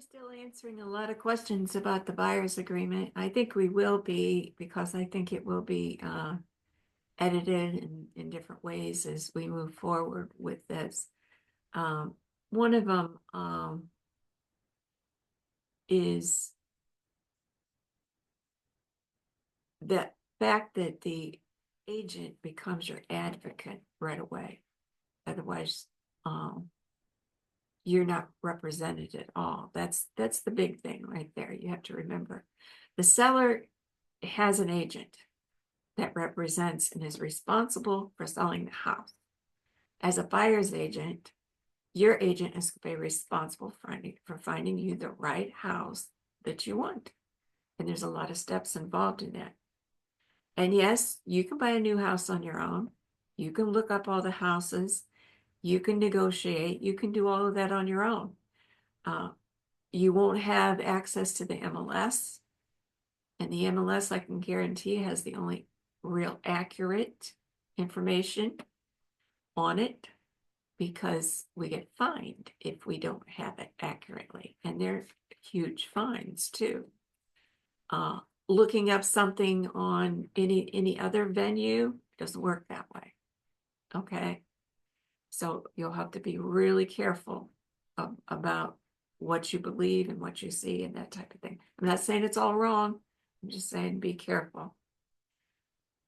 still answering a lot of questions about the buyer's agreement. I think we will be, because I think it will be edited in different ways as we move forward with this. One of them is the fact that the agent becomes your advocate right away. Otherwise, um, you're not represented at all. That's the big thing right there. You have to remember. The seller has an agent that represents and is responsible for selling the house. As a buyer's agent, your agent is going to be responsible for finding you the right house that you want. And there's a lot of steps involved in that. And yes, you can buy a new house on your own. You can look up all the houses. You can negotiate. You can do all of that on your own. Uh, you won't have access to the MLS. And the MLS, I can guarantee, has the only real accurate information on it, because we get fined if we don't have it accurately. And they're huge fines too. Looking up something on any other venue doesn't work that way. Okay. So you'll have to be really careful about what you believe and what you see and that type of thing. I'm not saying it's all wrong. I'm just saying be careful.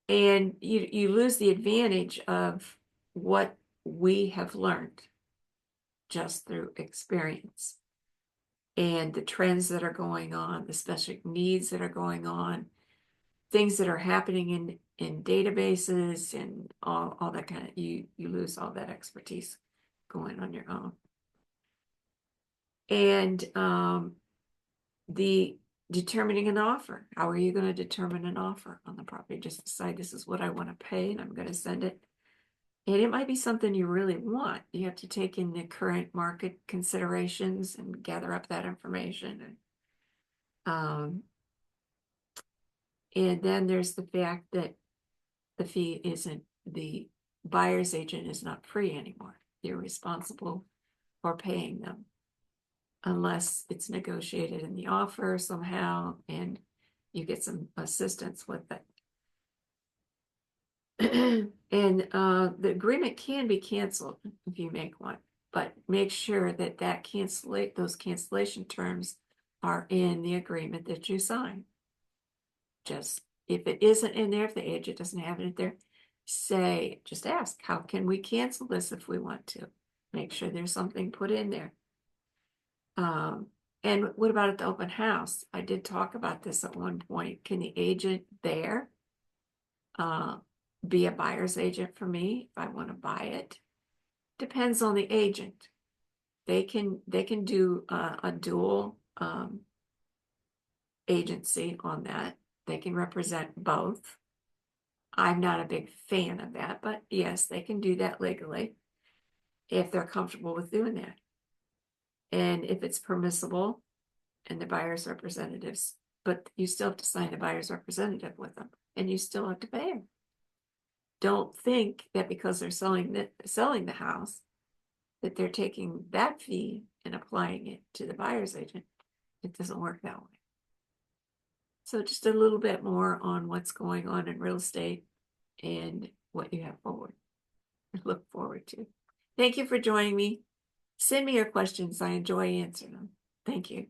And you lose the advantage of what we have learned just through experience and the trends that are going on, the special needs that are going on, things that are happening in databases and all that kind of, you lose all that expertise going on your own. And the determining an offer. How are you going to determine an offer on the property? Just decide this is what I want to pay and I'm going to send it. And it might be something you really want. You have to take in the current market considerations and gather up that information. And then there's the fact that the fee isn't, the buyer's agent is not free anymore. You're responsible for paying them unless it's negotiated in the offer somehow and you get some assistance with it. And the agreement can be canceled if you make one, but make sure that those cancellation terms are in the agreement that you sign. Just if it isn't in there, if the agent doesn't have it in there, just ask, how can we cancel this if we want to? Make sure there's something put in there. And what about at the open house? I did talk about this at one point. Can the agent there be a buyer's agent for me if I want to buy it? Depends on the agent. They can do a dual agency on that. They can represent both. I'm not a big fan of that, but yes, they can do that legally if they're comfortable with doing that. And if it's permissible and the buyer's representatives, but you still have to sign a buyer's representative with them and you still have to pay them. Don't think that because they're selling the house that they're taking that fee and applying it to the buyer's agent. It doesn't work that way. So just a little bit more on what's going on in real estate and what you have look forward to. Thank you for joining me. Send me your questions. I enjoy answering them. Thank you.